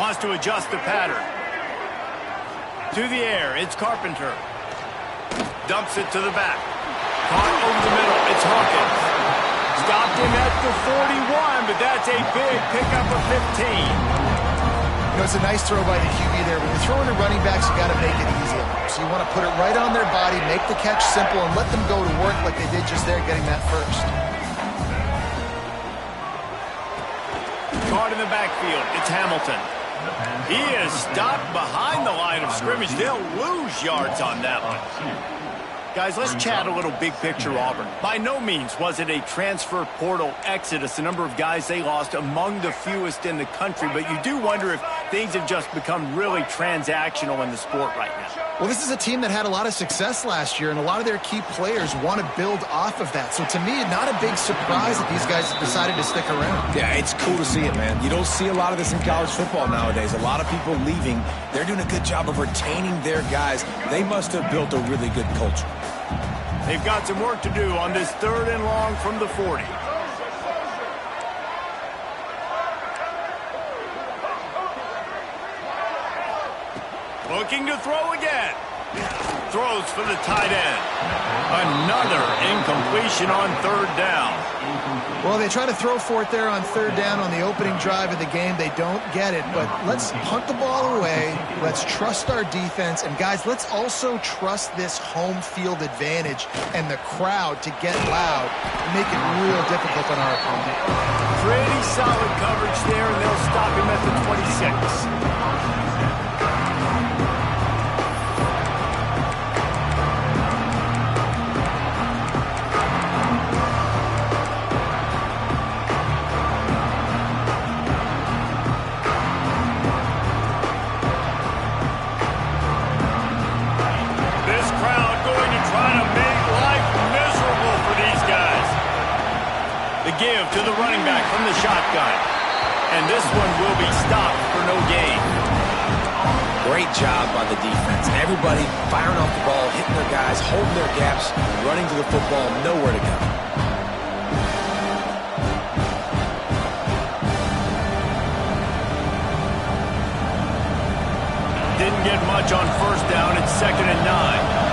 Wants to adjust the pattern. To the air, it's Carpenter. Dumps it to the back. Caught over the middle, it's Hawkins. Stopped him at the 41, but that's a big pickup of 15. You know, it's a nice throw by the QB there. When you're throwing to running backs, you got to make it easy. So you want to put it right on their body, make the catch simple, and let them go to work like they did just there, getting that first. Caught in the backfield, it's Hamilton. He is stopped behind the line of scrimmage. They'll lose yards on that one. Guys, let's chat a little big picture Auburn. By no means was it a transfer portal exodus. The number of guys they lost among the fewest in the country, but you do wonder if things have just become really transactional in the sport right now. Well, this is a team that had a lot of success last year, and a lot of their key players want to build off of that. So to me, not a big surprise that these guys have decided to stick around. Yeah, it's cool to see it, man. You don't see a lot of this in college football nowadays. A lot of people leaving. They're doing a good job of retaining their guys. They must have built a really good culture. They've got some work to do on this 3rd and long from the 40. Looking to throw again. Throws for the tight end. Another incompletion on 3rd down. Well, they try to throw for it there on 3rd down on the opening drive of the game. They don't get it, but let's punt the ball away. Let's trust our defense. And, guys, let's also trust this home field advantage and the crowd to get loud and make it real difficult on our opponent. Pretty solid coverage there, and they'll stop him at the 26. Give to the running back from the shotgun. And this one will be stopped for no gain. Great job by the defense. Everybody firing off the ball, hitting their guys, holding their gaps, running to the football, nowhere to go. Didn't get much on 1st down. It's 2nd and 9.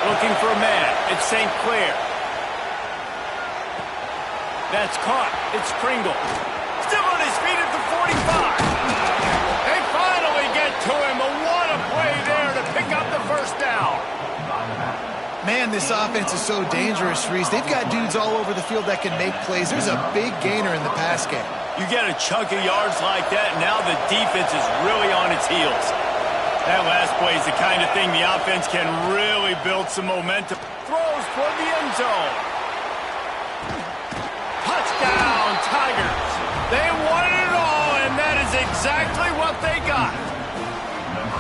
Looking for a man. It's St. Clair. That's caught. It's Pringle. Still on his feet at the 45. They finally get to him. But what a play there to pick up the 1st down. Man, this offense is so dangerous, Reese. They've got dudes all over the field that can make plays. There's a big gainer in the pass game. You get a chunk of yards like that, now the defense is really on its heels. That last play is the kind of thing the offense can really build some momentum. Throws toward the end zone. Touchdown, Tigers. They wanted it all, and that is exactly what they got.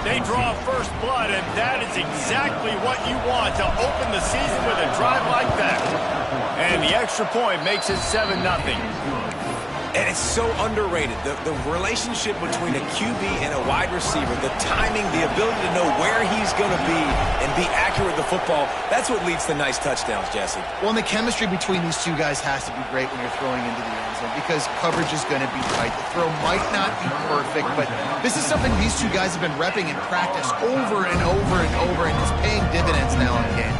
They draw first blood, and that is exactly what you want to open the season with a drive like that. And the extra point makes it 7-0. And it's so underrated. The relationship between a QB and a wide receiver, the timing, the ability to know where he's going to be and be accurate with the football, that's what leads to nice touchdowns, Jesse. Well, and the chemistry between these two guys has to be great when you're throwing into the end zone because coverage is going to be tight. The throw might not be perfect, but this is something these two guys have been repping in practice over and over and over, and it's paying dividends now in the game.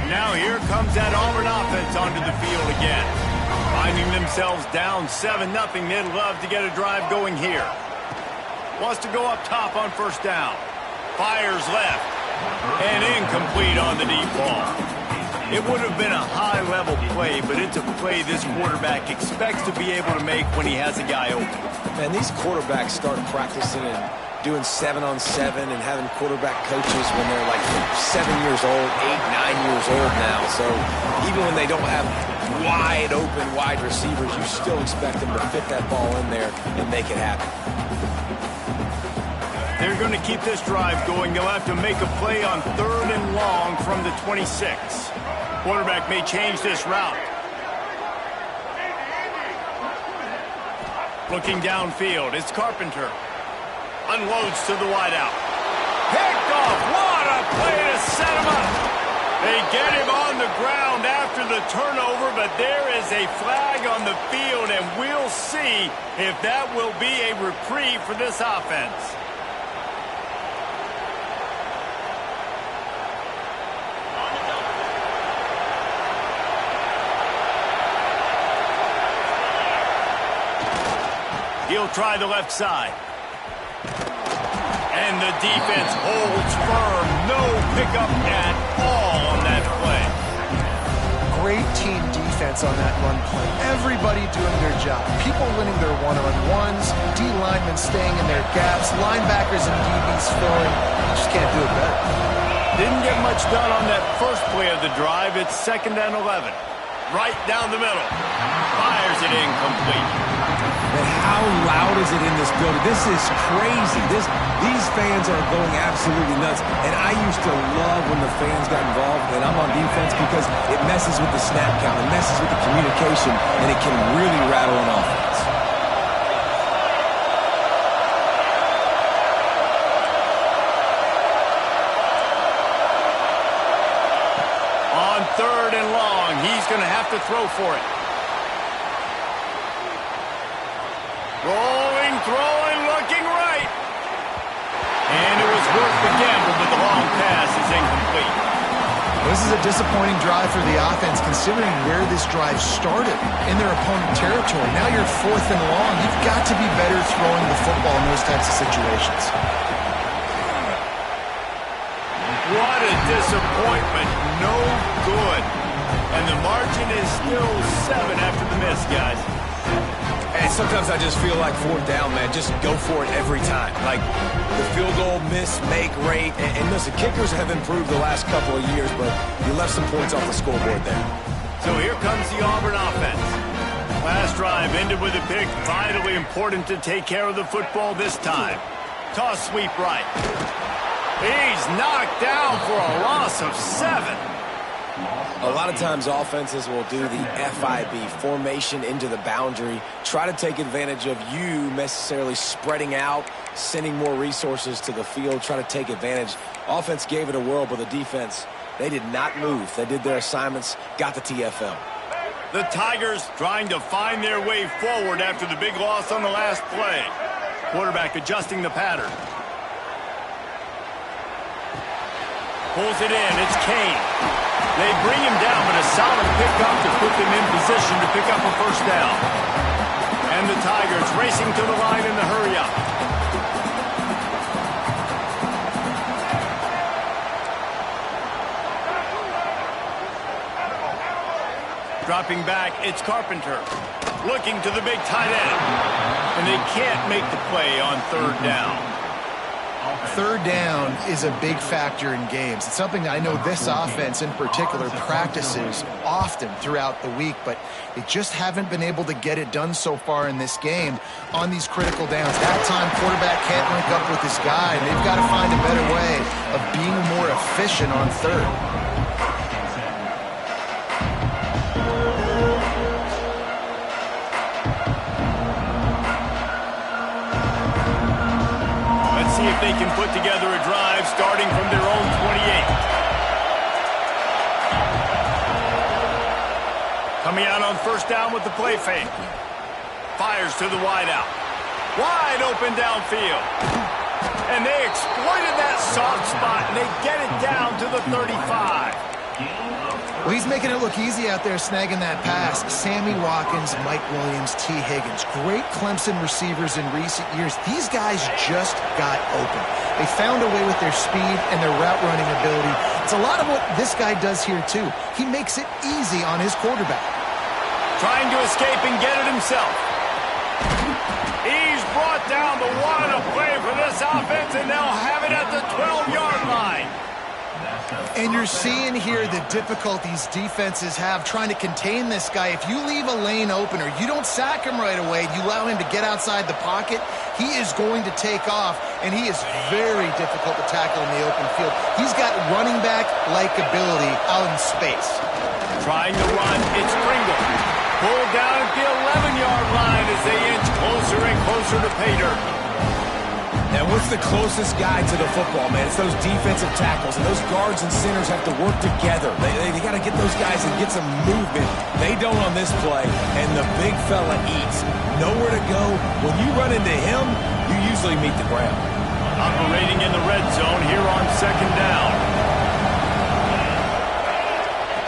Now here comes that Auburn offense onto the field again. Finding themselves down 7-0, they'd love to get a drive going here. Wants to go up top on 1st down. Fires left. And incomplete on the deep ball. It would have been a high-level play, but it's a play this quarterback expects to be able to make when he has a guy open. Man, these quarterbacks start practicing and doing 7-on-7 and having quarterback coaches when they're like 7 years old, 8, 9 years old now. So even when they don't have wide open wide receivers, you still expect them to fit that ball in there and make it happen. they're going to keep this drive going. They'll have to make a play on 3rd and long from the 26. Quarterback may change this route. Looking downfield, it's Carpenter. Unloads to the wideout. Picked off. What a play to set him up. They get him on the ground after the turnover, but there is a flag on the field, and we'll see if that will be a reprieve for this offense. He'll try the left side. And the defense holds firm. No pickup at all on that play. Great team defense on that run play. Everybody doing their job. People winning their one-on-ones, D linemen staying in their gaps, linebackers and DBs filling. You just can't do it better. Didn't get much done on that first play of the drive. It's 2nd and 11. Right down the middle. Fires it incomplete. And how loud is it in this building? This is crazy. These fans are going absolutely nuts. And I used to love when the fans got involved, and I'm on defense, because it messes with the snap count, it messes with the communication, and it can really rattle an offense. On 3rd and long, he's going to have to throw for it. Rolling, throwing, looking right. And it was worth the gamble, but the long pass is incomplete. This is a disappointing drive for the offense, considering where this drive started in their opponent territory. Now you're 4th and long. You've got to be better throwing the football in those types of situations. What a disappointment. No good. And the margin is still 7 after the miss, guys. And sometimes I just feel like 4th down, man. Just go for it every time. Like the field goal, miss, make, rate. And listen, kickers have improved the last couple of years, but you left some points off the scoreboard there. So here comes the Auburn offense. Last drive ended with a pick. Vitally important to take care of the football this time. Toss sweep right. He's knocked down for a loss of 7. A lot of times offenses will do the FIB, formation into the boundary, try to take advantage of you necessarily spreading out, sending more resources to the field, try to take advantage. Offense gave it a whirl, but the defense, they did not move. They did their assignments, got the TFL. The Tigers trying to find their way forward after the big loss on the last play. Quarterback adjusting the pattern. Pulls it in, it's Kane. They bring him down, but a solid pickup to put them in position to pick up a 1st down. And the Tigers racing to the line in the hurry-up. Dropping back, it's Carpenter. Looking to the big tight end. And they can't make the play on 3rd down. 3rd down is a big factor in games. It's something that I know this offense in particular practices often throughout the week, but they just haven't been able to get it done so far in this game on these critical downs. That time, quarterback can't link up with his guy, and they've got to find a better way of being more efficient on 3rd. See if they can put together a drive starting from their own 28. Coming out on 1st down with the play fake. Fires to the wideout. Wide open downfield. And they exploited that soft spot, and they get it down to the 35. Well, he's making it look easy out there snagging that pass. Sammy Watkins, Mike Williams, T. Higgins. Great Clemson receivers in recent years. These guys just got open. They found a way with their speed and their route running ability. It's a lot of what this guy does here, too. He makes it easy on his quarterback. Trying to escape and get it himself. He's brought down, but what a play for this offense, and they'll have it at the 12-yard line. And you're seeing here the difficulties defenses have trying to contain this guy. If you leave a lane open or you don't sack him right away, you allow him to get outside the pocket, he is going to take off, and he is very difficult to tackle in the open field. He's got running back-like ability out in space. Trying to run, it's Pringle. Pulled down at the 11-yard line as they inch closer and closer to pay dirt. And what's the closest guy to the football, man? It's those defensive tackles, and those guards and centers have to work together. They got to get those guys and get some movement. They don't on this play, and the big fella eats. Nowhere to go. When you run into him, you usually meet the ground. Operating in the red zone here on second down.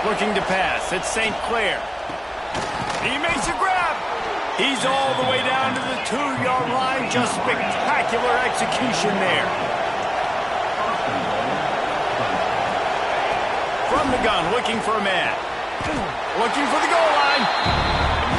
Looking to pass. It's St. Clair. He makes a grab. He's all the way down to the 2-yard line. Just spectacular execution there. From the gun, looking for a man. Looking for the goal line.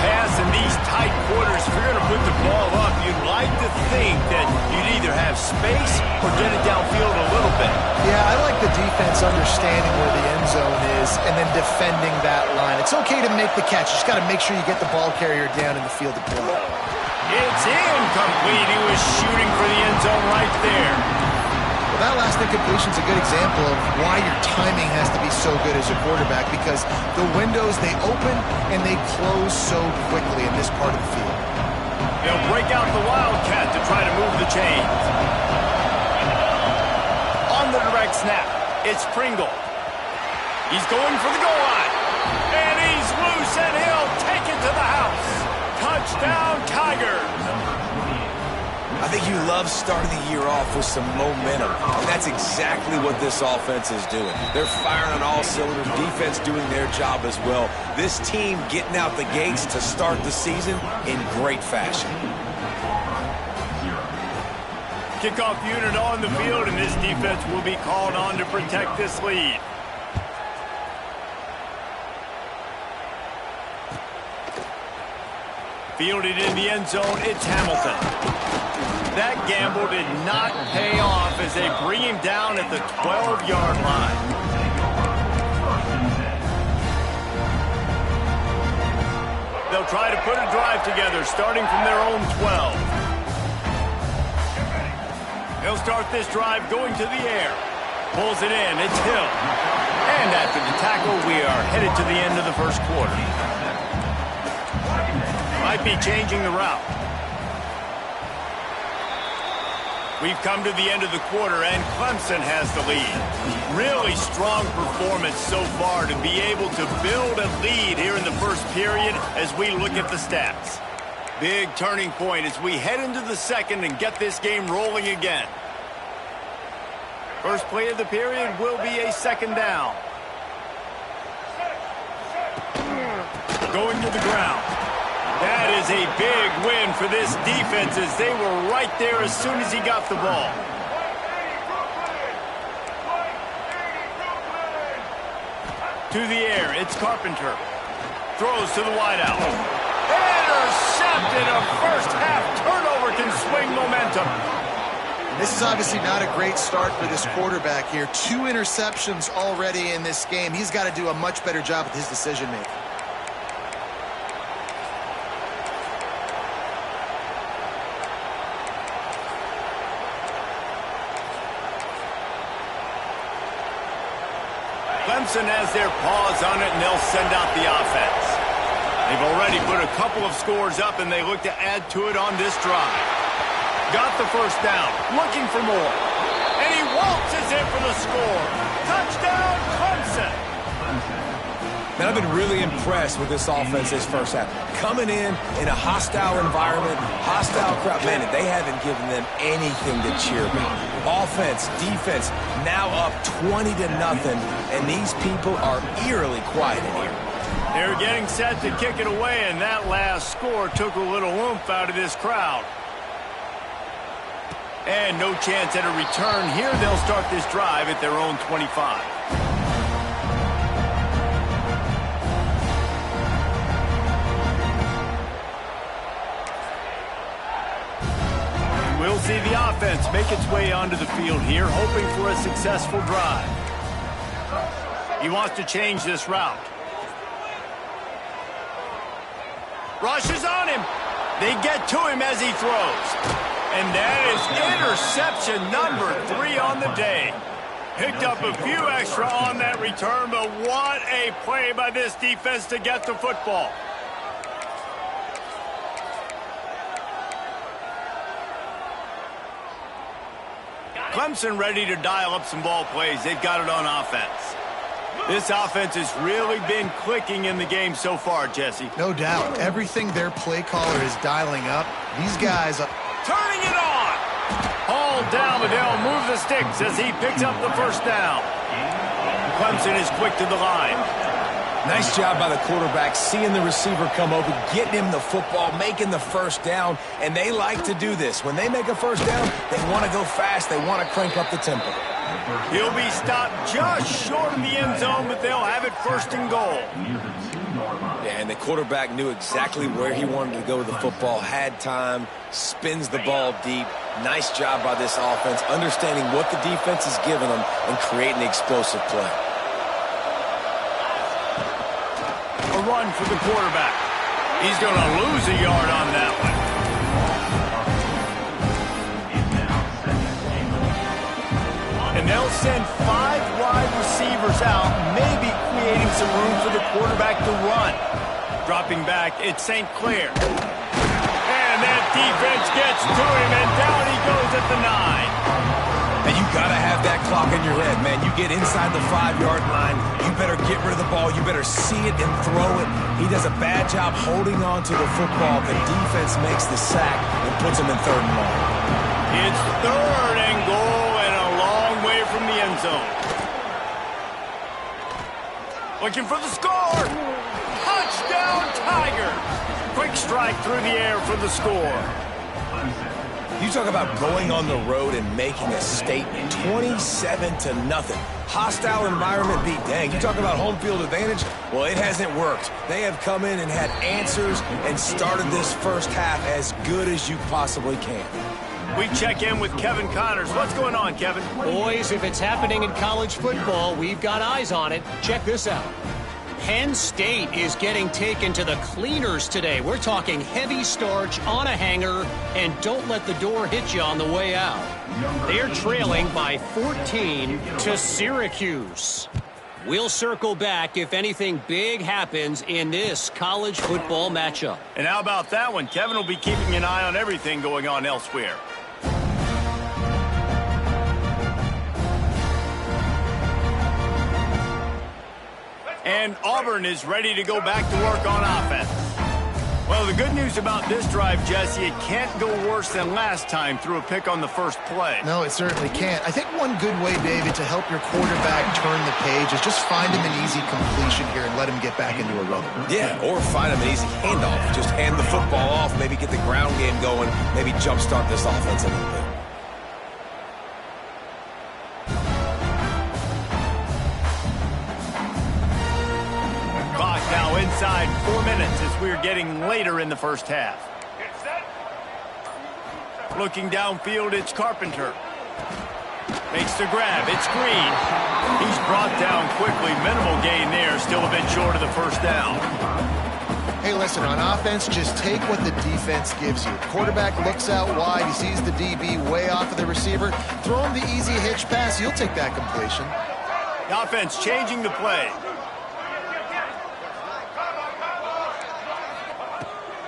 Pass in these tight quarters. If you're going to put the ball up, you'd like to think that you'd either have space or get it downfield a little bit. Yeah, I like the defense understanding where the end zone is and then defending that line. It's okay to make the catch. You just got to make sure you get the ball carrier down in the field of play. It's incomplete. He was shooting for the end zone right there. Well, that last incompletion is a good example of why your timing has to be so good as a quarterback, because the windows, they open and they close so quickly in this part of the field. They'll break out the Wildcat to try to move the chains. On the direct snap, it's Pringle. He's going for the goal line. And he's loose, and he'll take it to the house. Touchdown, Tigers. I think you love starting the year off with some momentum, and that's exactly what this offense is doing. They're firing on all cylinders, defense doing their job as well. This team getting out the gates to start the season in great fashion. Kickoff unit on the field, and this defense will be called on to protect this lead. Fielded in the end zone, it's Hamilton. That gamble did not pay off as they bring him down at the 12-yard line. They'll try to put a drive together, starting from their own 12. They'll start this drive going to the air. Pulls it in, it's Hill. And after the tackle, we are headed to the end of the first quarter. Might be changing the route. We've come to the end of the quarter, and Clemson has the lead. Really strong performance so far to be able to build a lead here in the first period as we look at the stats. Big turning point as we head into the second and get this game rolling again. First play of the period will be a second down. Going to the ground. That is a big win for this defense as they were right there as soon as he got the ball. To the air, it's Carpenter. Throws to the wideout. Intercepted. A first-half turnover can swing momentum. This is obviously not a great start for this quarterback here. 2 interceptions already in this game. He's got to do a much better job with his decision-making. Clemson has their paws on it, and they'll send out the offense. They've already put a couple of scores up, and they look to add to it on this drive. Got the first down, looking for more. And he waltzes in for the score. Touchdown, Clemson. Man, I've been really impressed with this offense this first half. Coming in a hostile environment, hostile crowd. Man, they haven't given them anything to cheer about. Offense, defense, now up 20-0, and these people are eerily quiet in here. They're getting set to kick it away, and that last score took a little oomph out of this crowd. And no chance at a return here. They'll start this drive at their own 25. We'll see the offense make its way onto the field here, hoping for a successful drive. He wants to change this route. Rushes on him. They get to him as he throws. And that is interception number 3 on the day. Picked up a few extra on that return, but what a play by this defense to get the football. Clemson ready to dial up some ball plays. They've got it on offense. This offense has really been clicking in the game so far, Jesse. No doubt. Everything their play caller is dialing up. These guys are turning it on. All down, Liddell moves the sticks as he picks up the first down. Clemson is quick to the line. Nice job by the quarterback, seeing the receiver come open, getting him the football, making the first down, and they like to do this. When they make a first down, they want to go fast. They want to crank up the tempo. He'll be stopped just short of the end zone, but they'll have it first and goal. Yeah, and the quarterback knew exactly where he wanted to go with the football, had time, spins the ball deep. Nice job by this offense, understanding what the defense is giving them and creating the explosive play. A run for the quarterback. He's going to lose a yard on that one. And they'll send 5 wide receivers out, maybe creating some room for the quarterback to run. Dropping back, it's St. Clair. And that defense gets to him, and down he goes at the 9. And you got to have that clock in your head, man. You get inside the 5-yard line, you better get rid of the ball. You better see it and throw it. He does a bad job holding on to the football. The defense makes the sack and puts him in 3rd and long. It's 3rd and goal and a long way from the end zone. Looking for the score. Touchdown, Tiger. Quick strike through the air for the score. You talk about going on the road and making a statement. 27-0. Hostile environment beat. Dang, you talk about home field advantage? Well, it hasn't worked. They have come in and had answers and started this first half as good as you possibly can. We check in with Kevin Connors. What's going on, Kevin? Boys, if it's happening in college football, we've got eyes on it. Check this out. Penn State is getting taken to the cleaners today. We're talking heavy starch on a hanger, and don't let the door hit you on the way out. They're trailing by 14 to Syracuse. We'll circle back if anything big happens in this college football matchup. And how about that one? Kevin will be keeping an eye on everything going on elsewhere. And Auburn is ready to go back to work on offense. Well, the good news about this drive, Jesse, it can't go worse than last time through a pick on the first play. No, it certainly can't. I think one good way, David, to help your quarterback turn the page is just find him an easy completion here and let him get back into a rhythm. Yeah, or find him an easy handoff. Just hand the football off, maybe get the ground game going, maybe jumpstart this offense a little bit. Now inside 4 minutes as we're getting later in the first half. Looking downfield, it's Carpenter. Makes the grab, it's Green. He's brought down quickly, minimal gain there, still a bit short of the first down. Hey, listen, on offense, just take what the defense gives you. Quarterback looks out wide, he sees the DB way off of the receiver. Throw him the easy hitch pass, you'll take that completion. The offense changing the play.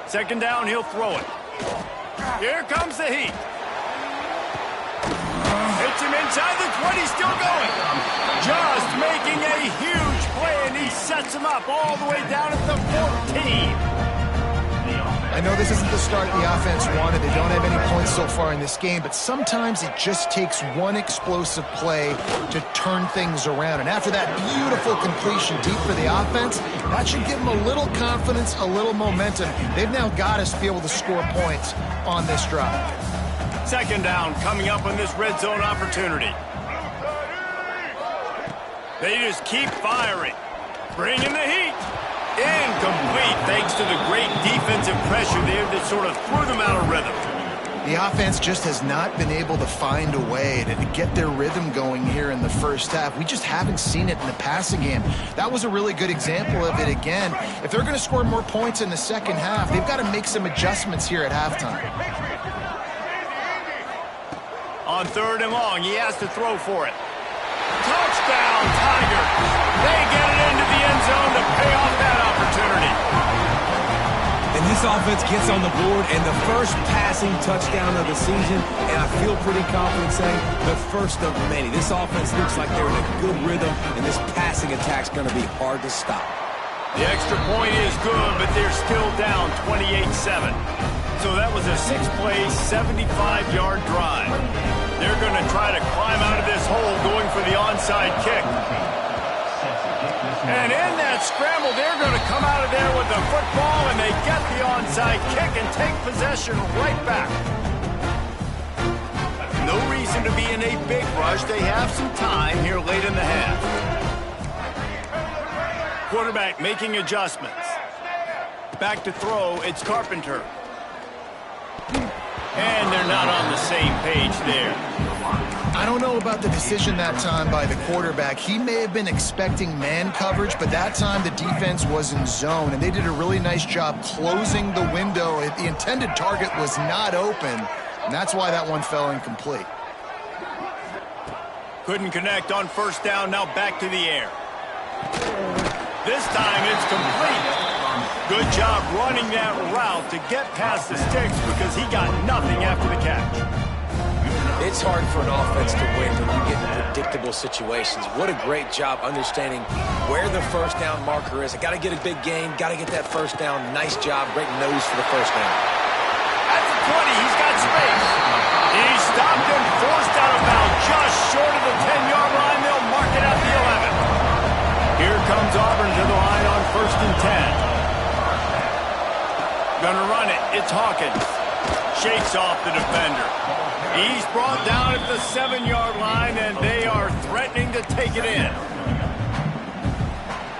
Second down, he'll throw it. Here comes the heat. Hits him inside the 20, still going. Just making a huge play, and he sets him up all the way down at the 14. I know this isn't the start the offense wanted. They don't have any points so far in this game, but sometimes it just takes one explosive play to turn things around. And after that beautiful completion deep for the offense, that should give them a little confidence, a little momentum. They've now got us to be able to score points on this drive. Second down coming up on this red zone opportunity. They just keep firing. Bringing the heat. Incomplete thanks to the great defensive pressure there that sort of threw them out of rhythm. The offense just has not been able to find a way to get their rhythm going here in the first half. We just haven't seen it in the passing game. That was a really good example of it again. If they're going to score more points in the second half, they've got to make some adjustments here at halftime. On 3rd and long, he has to throw for it. Touchdown, Tigers! They get it into the end zone to pay off that opportunity. And this offense gets on the board, and the first passing touchdown of the season, and I feel pretty confident saying the first of many. This offense looks like they're in a good rhythm, and this passing attack's going to be hard to stop. The extra point is good, but they're still down 28-7. So that was a 6-play, 75-yard drive. They're going to try to climb out of this hole going for the onside kick. And in that scramble, they're going to come out of there with the football, and they get the onside kick and take possession right back. No reason to be in a big rush. They have some time here late in the half. Quarterback making adjustments. Back to throw, it's Carpenter. And they're not on the same page there. I don't know about the decision that time by the quarterback. He may have been expecting man coverage, but that time the defense was in zone, and they did a really nice job closing the window. The intended target was not open, and that's why that one fell incomplete. Couldn't connect on 1st down, now back to the air. This time it's complete. Good job running that route to get past the sticks because he got nothing after the catch. It's hard for an offense to win when you get in predictable situations. What a great job understanding where the 1st down marker is. I got to get a big gain, got to get that 1st down. Nice job, great nose for the 1st down. At the 20, he's got space. He's stopped and forced out of bounds just short of the 10-yard line. They'll mark it at the 11. Here comes Auburn to the line on 1st and 10. Gonna run it. It's Hawkins. Shakes off the defender. He's brought down at the 7-yard line, and they are threatening to take it in.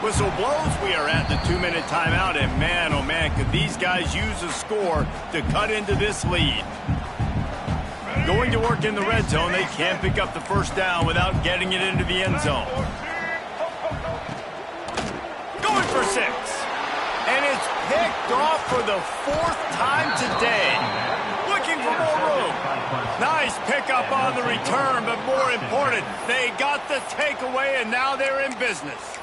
Whistle blows. We are at the 2-minute timeout, and man, oh man, could these guys use a score to cut into this lead. Going to work in the red zone, they can't pick up the 1st down without getting it into the end zone. Going for 6. And it's picked off for the 4th time today. Looking for more room. Nice pickup on the return, but more important, they got the takeaway, and now they're in business.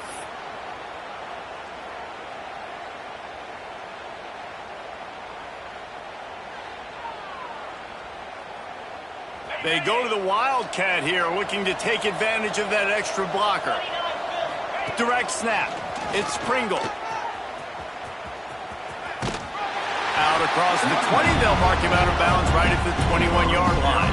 They go to the Wildcat here, looking to take advantage of that extra blocker. Direct snap. It's Pringle. Out across the 20, they'll mark him out of bounds right at the 21-yard line.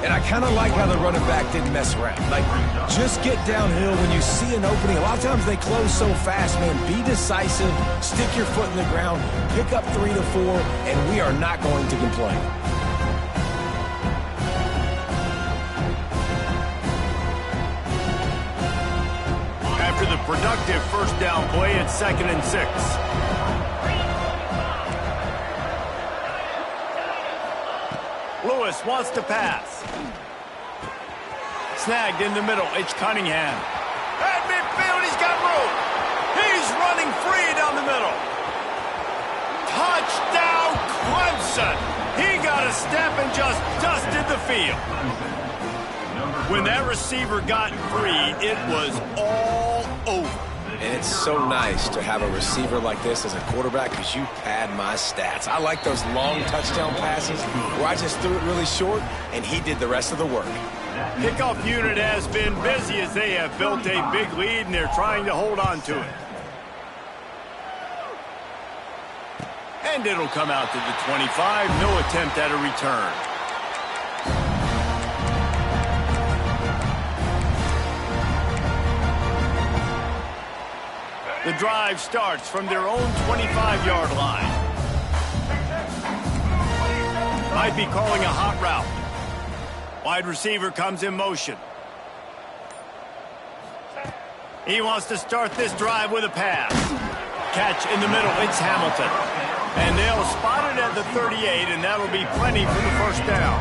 And I kind of like how the running back didn't mess around. Like, just get downhill when you see an opening. A lot of times they close so fast, man. Be decisive, stick your foot in the ground, pick up 3 to 4, and we are not going to complain. After the productive 1st down play, it's 2nd and 6. Lewis wants to pass. Snagged in the middle. It's Cunningham. At midfield, he's got room. He's running free down the middle. Touchdown, Clemson. He got a step and just dusted the field. When that receiver got free, it was all over. And it's so nice to have a receiver like this as a quarterback because you pad my stats. I like those long touchdown passes where I just threw it really short and he did the rest of the work. Kickoff unit has been busy as they have built a big lead and they're trying to hold on to it. And it'll come out to the 25. No attempt at a return. The drive starts from their own 25-yard line. Might be calling a hot route. Wide receiver comes in motion. He wants to start this drive with a pass. Catch in the middle. It's Hamilton. And they'll spot it at the 38, and that'll be plenty for the first down.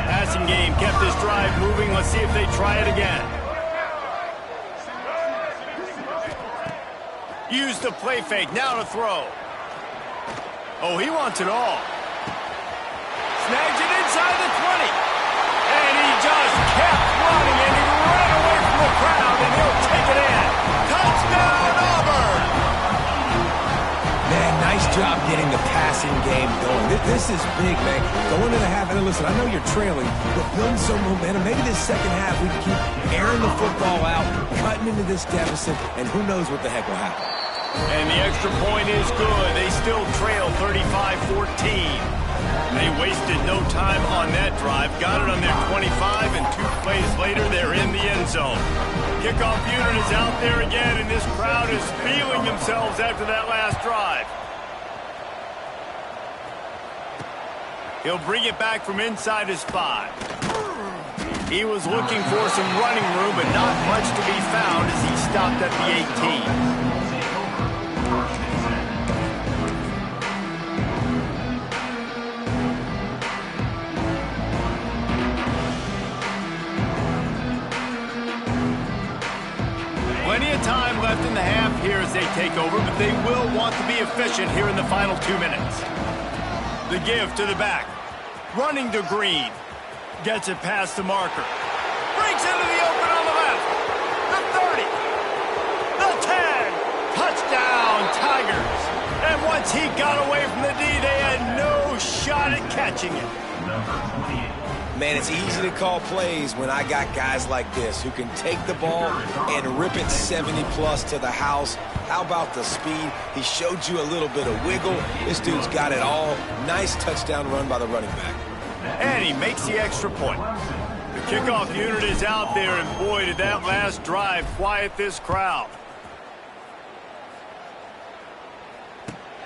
Passing game kept this drive moving. Let's see if they try it again. Use the play fake. Now to throw. Oh, he wants it all. Snags it inside the 20. And he just kept running, and he ran away from the crowd, and he'll take it in. Touchdown, Auburn! Man, nice job getting the passing game going. This is big, man. Going into the half, and listen, I know you're trailing, but building some momentum. Maybe this second half we can keep airing the football out, cutting into this deficit, and who knows what the heck will happen. And the extra point is good. They still trail 35-14. They wasted no time on that drive. Got it on their 25, and 2 plays later, they're in the end zone. Kickoff unit is out there again, and this crowd is feeling themselves after that last drive. He'll bring it back from inside his 5. He was looking for some running room, but not much to be found as he stopped at the 18. Plenty of time left in the half here as they take over, but they will want to be efficient here in the final 2 minutes. The give to the back. Running to Green. Gets it past the marker. Breaks into the open on the left. The 30. The 10. Touchdown, Tigers. And once he got away from the D, they had no shot at catching it. Man, it's easy to call plays when I got guys like this who can take the ball and rip it 70-plus to the house. How about the speed? He showed you a little bit of wiggle. This dude's got it all. Nice touchdown run by the running back. And he makes the extra point. The kickoff unit is out there, and boy, did that last drive quiet this crowd.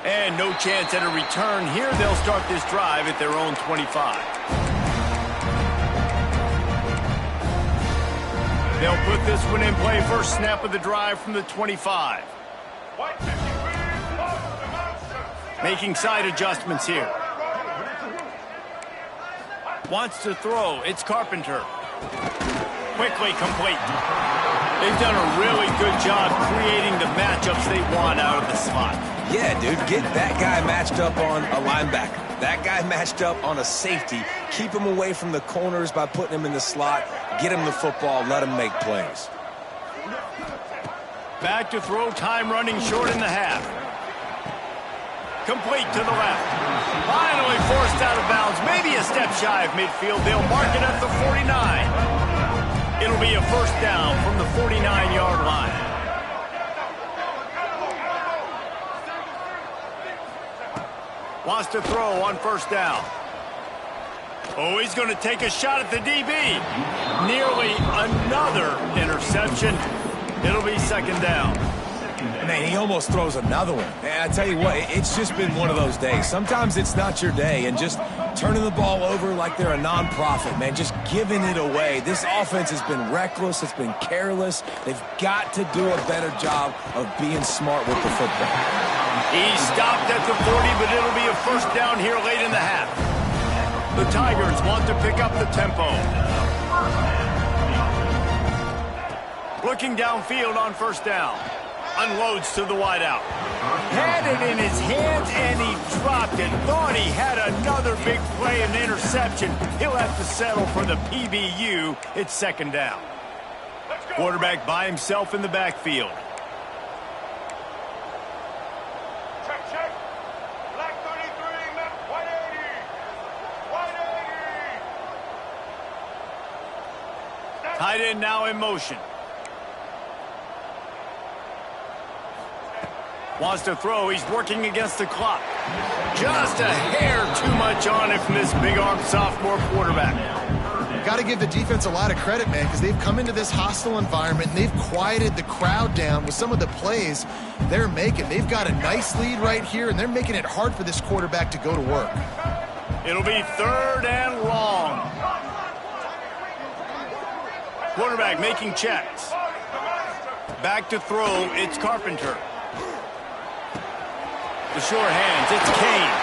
And no chance at a return here. They'll start this drive at their own 25. They'll put this one in play. First snap of the drive from the 25. Making side adjustments here. Wants to throw. It's Carpenter. Quickly complete. They've done a really good job creating the matchups they want out of the slot. Yeah, dude, get that guy matched up on a linebacker. That guy matched up on a safety. Keep him away from the corners by putting him in the slot. Get him the football. Let him make plays. Back to throw. Time running short in the half. Complete to the left. Finally forced out of bounds. Maybe a step shy of midfield. They'll mark it at the 49. It'll be a first down from the 49-yard line. Wants to throw on first down. Oh, he's going to take a shot at the DB. Nearly another interception. It'll be second down. Man, he almost throws another one. And I tell you what, it's just been one of those days. Sometimes it's not your day, and just turning the ball over like they're a nonprofit, man, just giving it away. This offense has been reckless. It's been careless. They've got to do a better job of being smart with the football. He stopped at the 40, but it'll be a first down here late in the half. The Tigers want to pick up the tempo. Looking downfield on first down. Unloads to the wideout. Had it in his hands, and he dropped it. Thought he had another big play and interception. He'll have to settle for the PBU. It's second down. Quarterback by himself in the backfield. Check. Black 33, Matt 180. Tight end now in motion. Wants to throw. He's working against the clock. Just a hair too much on it from this big-armed sophomore quarterback. Got to give the defense a lot of credit, man, because they've come into this hostile environment and they've quieted the crowd down with some of the plays they're making. They've got a nice lead right here, and they're making it hard for this quarterback to go to work. It'll be third and long. Quarterback making checks. Back to throw. It's Carpenter. The sure hands, it's Kane.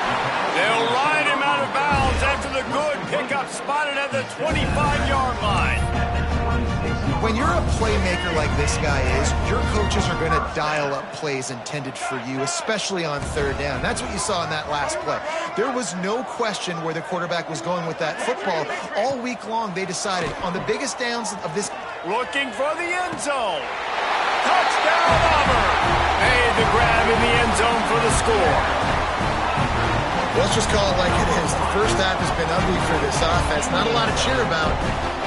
They'll ride him out of bounds after the good pickup spotted at the 25-yard line. When you're a playmaker like this guy is, your coaches are going to dial up plays intended for you, especially on third down. That's what you saw in that last play. There was no question where the quarterback was going with that football. All week long, they decided on the biggest downs of this. Looking for the end zone. Touchdown, Auburn. Made the grab in the end zone for the score. Let's just call it like it is. The first half has been ugly for this offense. Not a lot to cheer about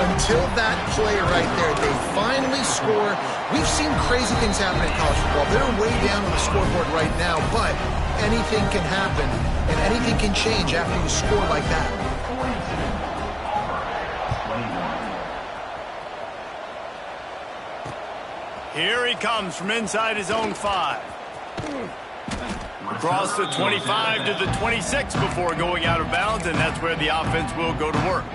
until that play right there. They finally score. We've seen crazy things happen in college football. They're way down on the scoreboard right now, but anything can happen, and anything can change after you score like that. Here he comes from inside his own 5. Across the 25 to the 26 before going out of bounds, and that's where the offense will go to work.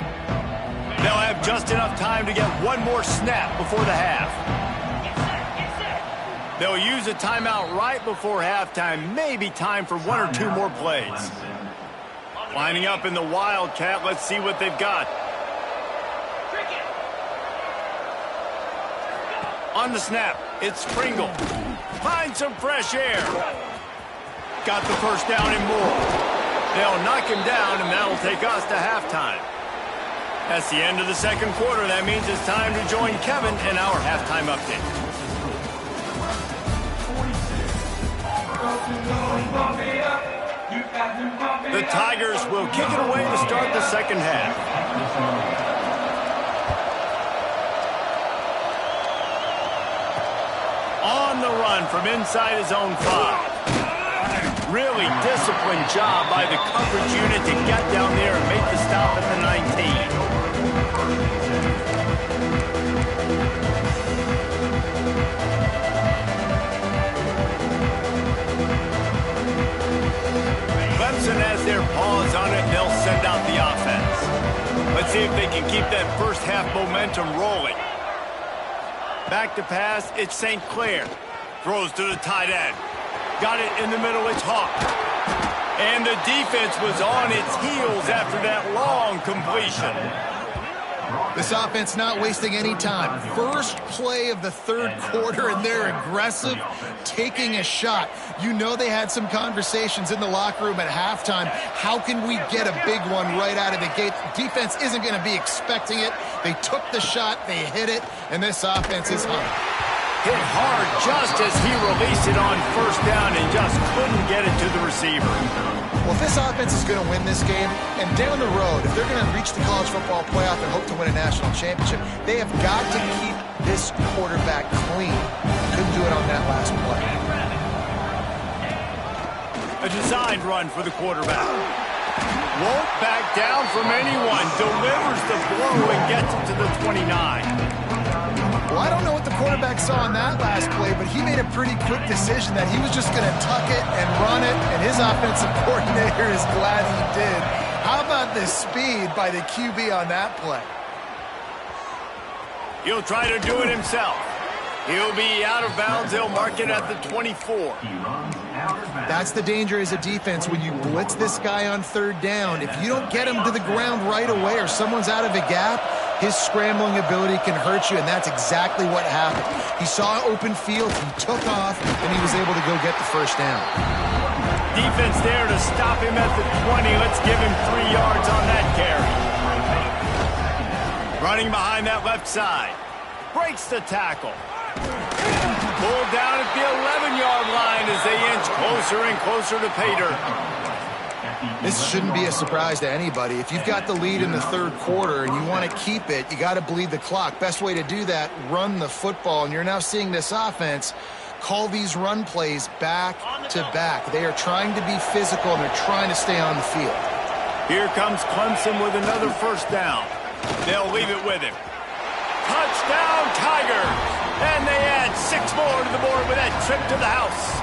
They'll have just enough time to get one more snap before the half. They'll use a timeout right before halftime, maybe time for 1 or 2 more plays. Lining up in the Wildcat, let's see what they've got. On the snap, it's Pringle. Find some fresh air. Got the first down and more. They'll knock him down, and that'll take us to halftime. That's the end of the second quarter. That means it's time to join Kevin in our halftime update. The Tigers will kick it away to start the second half. On the run from inside his own 5. Really disciplined job by the coverage unit to get down there and make the stop at the 19. Clemson has their paws on it, and they'll send out the offense. Let's see if they can keep that first half momentum rolling. Back to pass, it's St. Clair. Throws to the tight end. Got it in the middle, it's Hawk. And the defense was on its heels after that long completion. This offense not wasting any time. First play of the third quarter, and they're aggressive, taking a shot. You know they had some conversations in the locker room at halftime. How can we get a big one right out of the gate? Defense isn't going to be expecting it. They took the shot, they hit it, and this offense is hot. Hit hard just as he released it on first down and just couldn't get it to the receiver. Well, if this offense is going to win this game, and down the road, if they're going to reach the college football playoff and hope to win a national championship, they have got to keep this quarterback clean. Couldn't do it on that last play. A designed run for the quarterback. Won't back down from anyone. Delivers the blow and gets it to the 29. Well, I don't know what the quarterback saw on that last play, but he made a pretty quick decision that he was just going to tuck it and run it, and his offensive coordinator is glad he did. How about the speed by the QB on that play? He'll try to do it himself. He'll be out of bounds. They'll mark it at the 24. That's the danger as a defense when you blitz this guy on third down. If you don't get him to the ground right away or someone's out of a gap, his scrambling ability can hurt you, and that's exactly what happened. He saw open field, he took off, and he was able to go get the first down. Defense there to stop him at the 20. Let's give him 3 yards on that carry. Running behind that left side. Breaks the tackle. Pulled down at the 11-yard line as they inch closer and closer to pay dirt. This shouldn't be a surprise to anybody. If you've got the lead in the third quarter and you want to keep it, you got to bleed the clock. Best way to do that, run the football. And you're now seeing this offense call these run plays back to back. They are trying to be physical, and they're trying to stay on the field. Here comes Clemson with another first down. They'll leave it with him. Touchdown, Tigers! And they add 6 more to the board with that trip to the house.